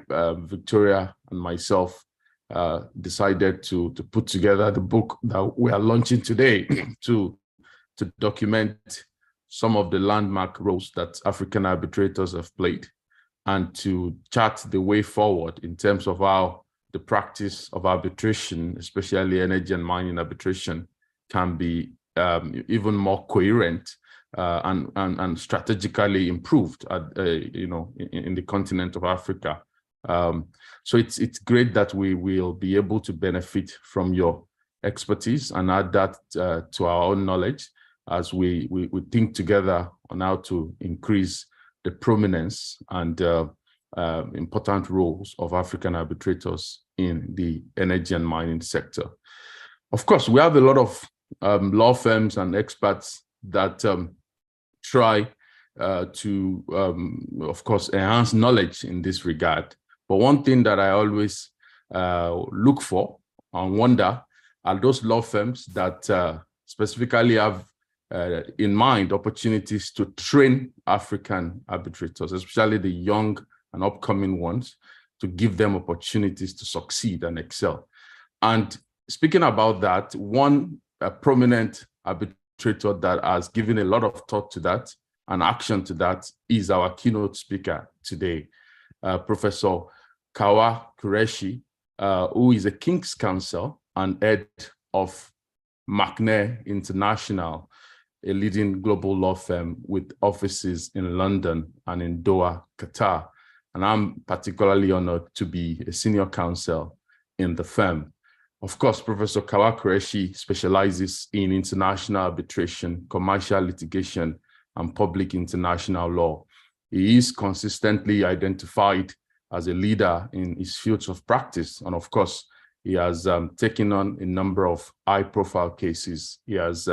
Victoria and myself decided to put together the book that we are launching today to document some of the landmark roles that African arbitrators have played and to chart the way forward in terms of how the practice of arbitration, especially energy and mining arbitration, can be even more coherent and strategically improved in the continent of Africa. So it's great that we will be able to benefit from your expertise and add that to our own knowledge as we think together on how to increase the prominence and important roles of African arbitrators in the energy and mining sector. Of course, we have a lot of law firms and experts that try to, of course, enhance knowledge in this regard. But one thing that I always look for and wonder are those law firms that specifically have in mind opportunities to train African arbitrators, especially the young and upcoming ones, to give them opportunities to succeed and excel. And speaking about that, one prominent arbitrator that has given a lot of thought to that and action to that is our keynote speaker today, Professor Kawa Qureshi, who is a King's Counsel and head of McNair International, a leading global law firm with offices in London and in Doha, Qatar. And I'm particularly honored to be a senior counsel in the firm. Of course, Professor Kawa Qureshi specializes in international arbitration, commercial litigation, and public international law. He is consistently identified as a leader in his fields of practice. And of course, he has taken on a number of high-profile cases. He has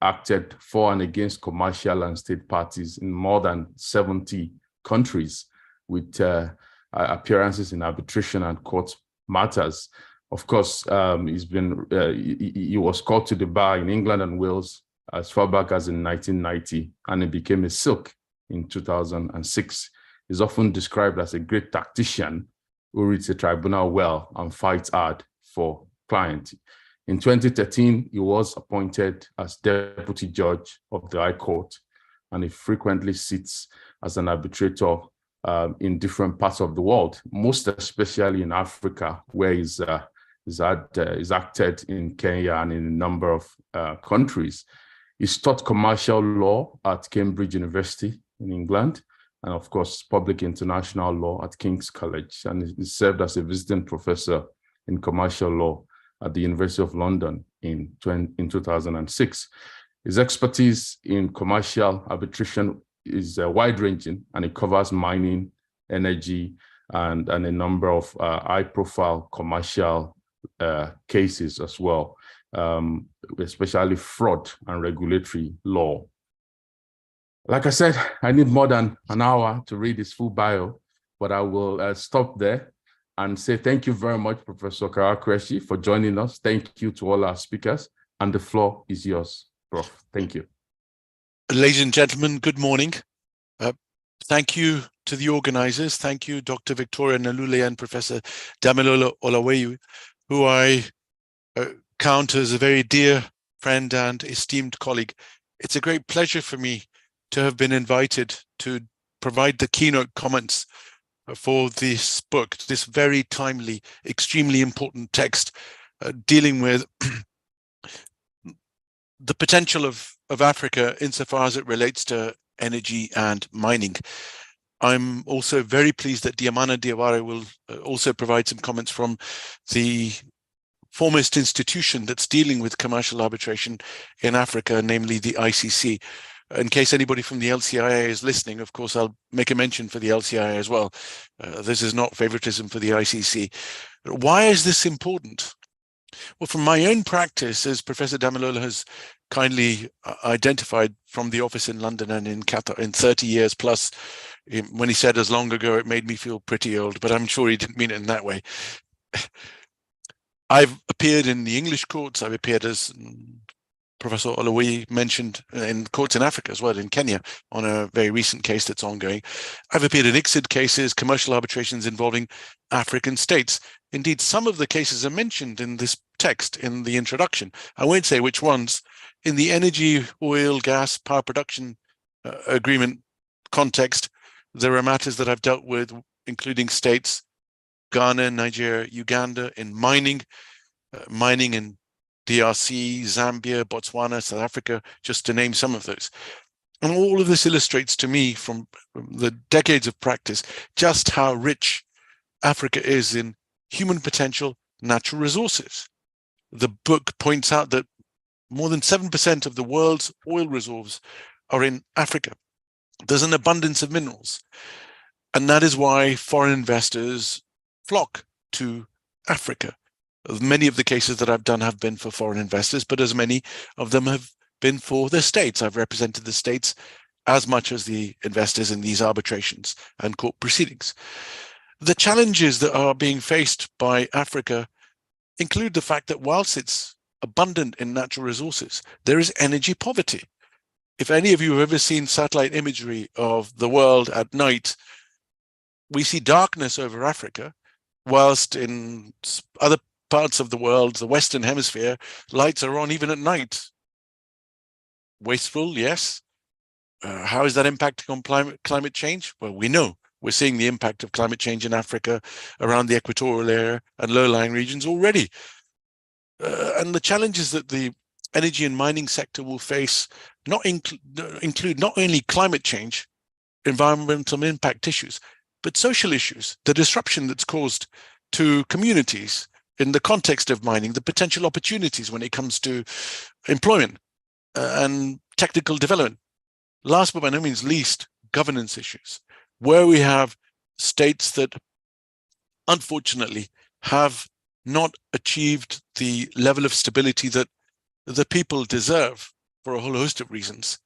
acted for and against commercial and state parties in more than 70 countries with appearances in arbitration and court matters. Of course, he was called to the bar in England and Wales as far back as in 1990, and he became a silk in 2006. He's often described as a great tactician who reads the tribunal well and fights hard for client. In 2013, he was appointed as deputy judge of the High Court, and he frequently sits as an arbitrator in different parts of the world, most especially in Africa, where he's acted in Kenya and in a number of countries. He's taught commercial law at Cambridge University in England, and of course, public international law at King's College, and he served as a visiting professor in commercial law at the University of London in 2006. His expertise in commercial arbitration is wide-ranging, and it covers mining, energy, and a number of high-profile commercial cases as well, especially fraud and regulatory law. Like I said, I need more than an hour to read his full bio, but I will stop there and say thank you very much, Professor Kawa Qureshi, for joining us. Thank you to all our speakers, and the floor is yours, Prof. Thank you. Ladies and gentlemen, good morning. Thank you to the organizers. Thank you, Dr. Victoria Nalule and Professor Damilola Olaweyu, who I count as a very dear friend and esteemed colleague. It's a great pleasure for me to have been invited to provide the keynote comments for this book, this very timely, extremely important text dealing with the potential of Africa insofar as it relates to energy and mining. I'm also very pleased that Diamana Diawara will also provide some comments from the foremost institution that's dealing with commercial arbitration in Africa, namely the ICC. In case anybody from the LCIA is listening, of course, I'll make a mention for the LCIA as well. This is not favoritism for the ICC. Why is this important? Well, from my own practice, as Professor Damilola has kindly identified from the office in London and in Qatar in 30 years plus, when he said as long ago, it made me feel pretty old, but I'm sure he didn't mean it in that way. I've appeared in the English courts. I've appeared as Professor Olowi mentioned in courts in Africa as well, in Kenya, on a very recent case that's ongoing. I've appeared in ICSID cases, commercial arbitrations involving African states. Indeed, some of the cases are mentioned in this text in the introduction. I won't say which ones. In the energy, oil, gas, power production agreement context, there are matters that I've dealt with, including states, Ghana, Nigeria, Uganda, in mining in DRC, Zambia, Botswana, South Africa, just to name some of those. And all of this illustrates to me from the decades of practice just how rich Africa is in human potential, natural resources. The book points out that more than 7% of the world's oil reserves are in Africa. There's an abundance of minerals. And that is why foreign investors flock to Africa. Many of the cases that I've done have been for foreign investors, but as many of them have been for the states. I've represented the states as much as the investors in these arbitrations and court proceedings. The challenges that are being faced by Africa include the fact that whilst it's abundant in natural resources, there is energy poverty. If any of you have ever seen satellite imagery of the world at night, we see darkness over Africa, whilst in other parts of the world, the Western Hemisphere, lights are on even at night. Wasteful, yes. How is that impacting on climate change? Well, we know. We're seeing the impact of climate change in Africa around the equatorial area and low-lying regions already. And the challenges that the energy and mining sector will face include not only climate change, environmental impact issues, but social issues, the disruption that's caused to communities in the context of mining, the potential opportunities when it comes to employment and technical development. Last but by no means least, governance issues, where we have states that unfortunately have not achieved the level of stability that the people deserve for a whole host of reasons.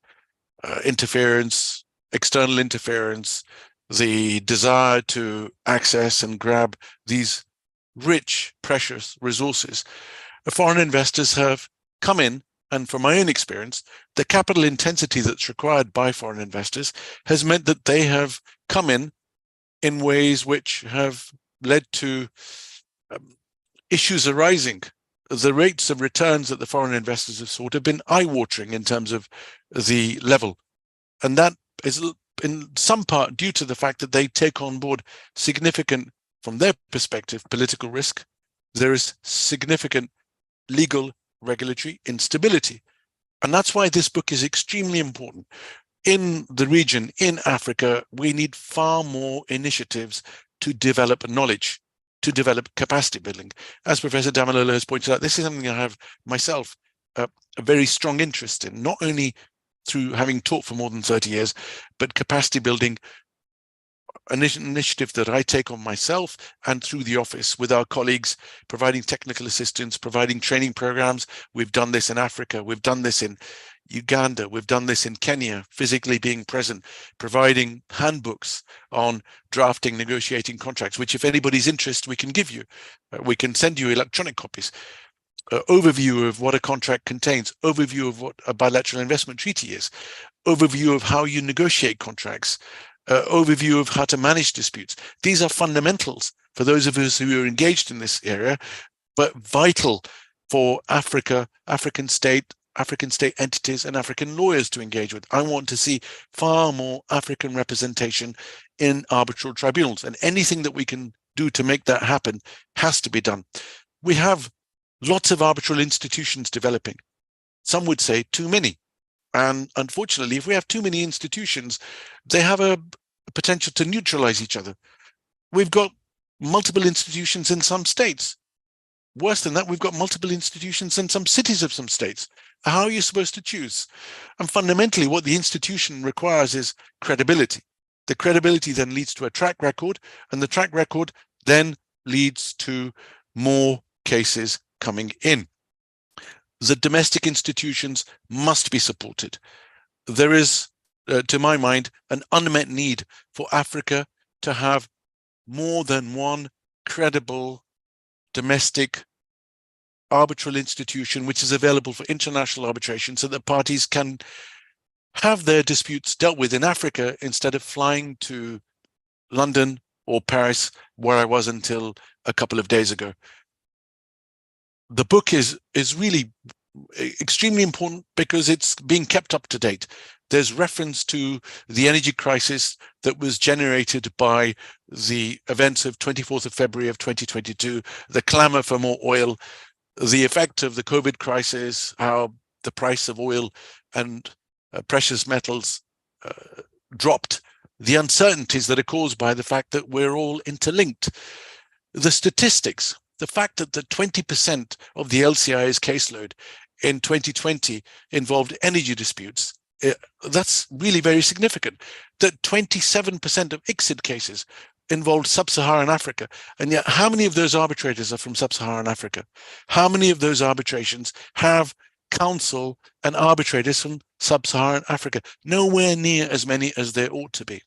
Interference, external interference, the desire to access and grab these rich, precious resources. Foreign investors have come in, and from my own experience, the capital intensity that's required by foreign investors has meant that they have come in ways which have led to issues arising. The rates of returns that the foreign investors have sought have been eye-watering in terms of the level. And that is in some part due to the fact that they take on board significant, from their perspective, political risk. There is significant legal, regulatory instability. And that's why this book is extremely important. In the region, in Africa, we need far more initiatives to develop knowledge, to develop capacity building. As Professor Damilolo has pointed out, this is something I have myself a very strong interest in, not only through having taught for more than 30 years, but capacity building, an initiative that I take on myself and through the office with our colleagues, providing technical assistance, providing training programs. We've done this in Africa. We've done this in Uganda. We've done this in Kenya, physically being present, providing handbooks on drafting, negotiating contracts, which if anybody's interested, we can give you. We can send you electronic copies. Overview of what a contract contains, overview of what a bilateral investment treaty is, overview of how you negotiate contracts, overview of how to manage disputes. These are fundamentals for those of us who are engaged in this area, but vital for Africa, African state entities and African lawyers to engage with. I want to see far more African representation in arbitral tribunals, and anything that we can do to make that happen has to be done. We have lots of arbitral institutions developing. Some would say too many. And unfortunately, if we have too many institutions, they have a potential to neutralize each other. We've got multiple institutions in some states. Worse than that, we've got multiple institutions in some cities of some states. How are you supposed to choose? And fundamentally, what the institution requires is credibility. The credibility then leads to a track record, and the track record then leads to more cases coming in. The domestic institutions must be supported. There is, to my mind, an unmet need for Africa to have more than one credible domestic arbitral institution which is available for international arbitration so that parties can have their disputes dealt with in Africa instead of flying to London or Paris, where I was until a couple of days ago. The book is really extremely important because it's being kept up to date. There's reference to the energy crisis that was generated by the events of 24th of February of 2022, the clamor for more oil, the effect of the COVID crisis, how the price of oil and precious metals dropped, the uncertainties that are caused by the fact that we're all interlinked, the statistics, the fact that the 20% of the LCI's caseload in 2020 involved energy disputes. That's really very significant. That 27% of ICSID cases involved sub-Saharan Africa. And yet, how many of those arbitrators are from sub-Saharan Africa? How many of those arbitrations have counsel and arbitrators from sub-Saharan Africa? Nowhere near as many as there ought to be.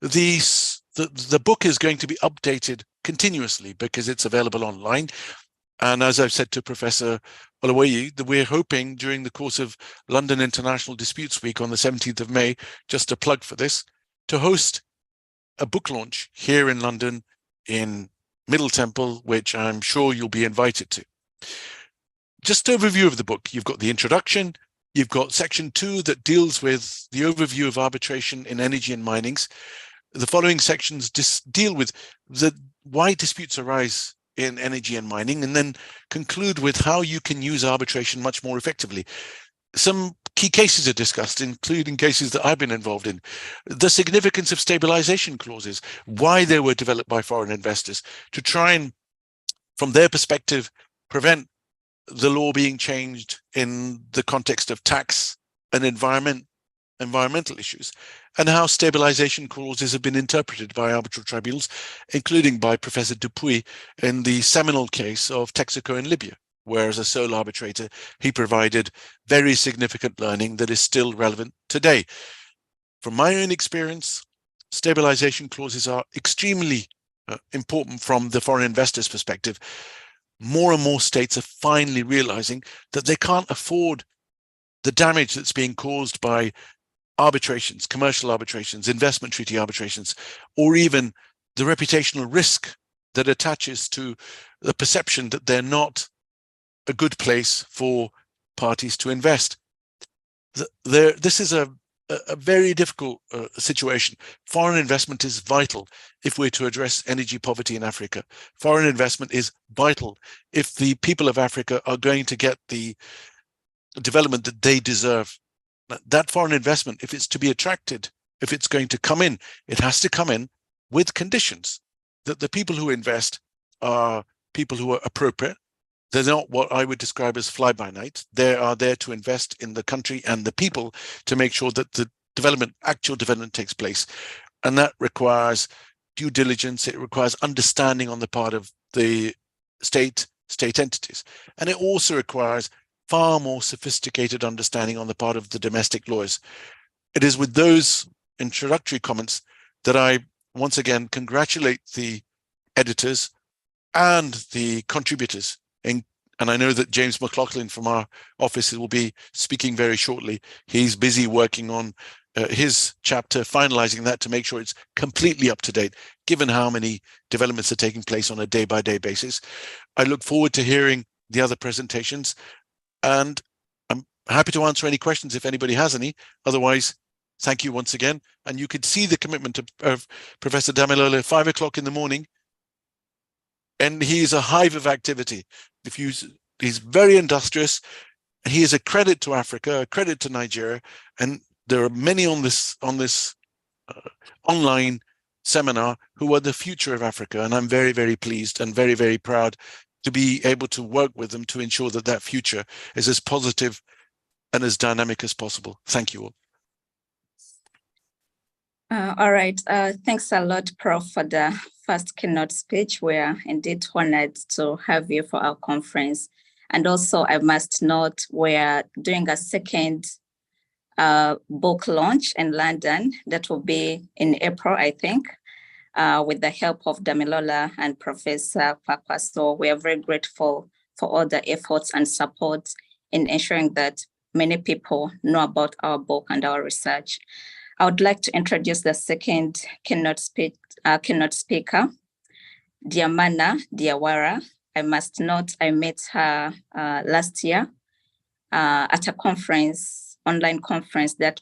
The book is going to be updated continuously because it's available online. And as I've said to Professor Olaweyi, that we're hoping during the course of London International Disputes Week on the 17th of May, just a plug for this, to host a book launch here in London in Middle Temple, which I'm sure you'll be invited to. Just overview of the book. You've got the introduction. You've got section 2 that deals with the overview of arbitration in energy and minings. The following sections deal with why disputes arise in energy and mining, and then conclude with how you can use arbitration much more effectively. Some key cases are discussed, including cases that I've been involved in. The significance of stabilization clauses, why they were developed by foreign investors, to try and, from their perspective, prevent the law being changed in the context of tax and environmental issues, and how stabilization clauses have been interpreted by arbitral tribunals, including by Professor Dupuy in the seminal case of Texaco in Libya, where as a sole arbitrator, he provided very significant learning that is still relevant today. From my own experience, stabilization clauses are extremely important from the foreign investor's perspective. More and more states are finally realizing that they can't afford the damage that's being caused by arbitrations, commercial arbitrations, investment treaty arbitrations, or even the reputational risk that attaches to the perception that they're not a good place for parties to invest. This is a very difficult situation. Foreign investment is vital if we're to address energy poverty in Africa. Foreign investment is vital if the people of Africa are going to get the development that they deserve. That foreign investment, if it's to be attracted, if it's going to come in, it has to come in with conditions that the people who invest are people who are appropriate. They're not what I would describe as fly-by-night. They are there to invest in the country and the people to make sure that the actual development takes place. And that requires due diligence. It requires understanding on the part of the state entities. And it also requires far more sophisticated understanding on the part of the domestic lawyers. It is with those introductory comments that I once again congratulate the editors and the contributors. And I know that James McLaughlin from our office will be speaking very shortly. He's busy working on his chapter, finalizing that to make sure it's completely up to date, given how many developments are taking place on a day-by-day basis. I look forward to hearing the other presentations. And I'm happy to answer any questions if anybody has any. Otherwise, thank you once again. And you could see the commitment of Professor Damilola, 5 o'clock in the morning. And he's a hive of activity. He's very industrious. He is a credit to Africa, a credit to Nigeria. And there are many on this online seminar who are the future of Africa. And I'm very, very pleased and very, very proud to be able to work with them to ensure that that future is as positive and as dynamic as possible. Thank you all. All right. Thanks a lot, Prof, for the first keynote speech. We're indeed honored to have you for our conference. And also, I must note, we're doing a second book launch in London that will be in April, I think, with the help of Damilola and Professor Papa. So we are very grateful for all the efforts and support in ensuring that many people know about our book and our research. I would like to introduce the second keynote speaker, Diamana Diawara. I must note I met her last year at a conference, online conference that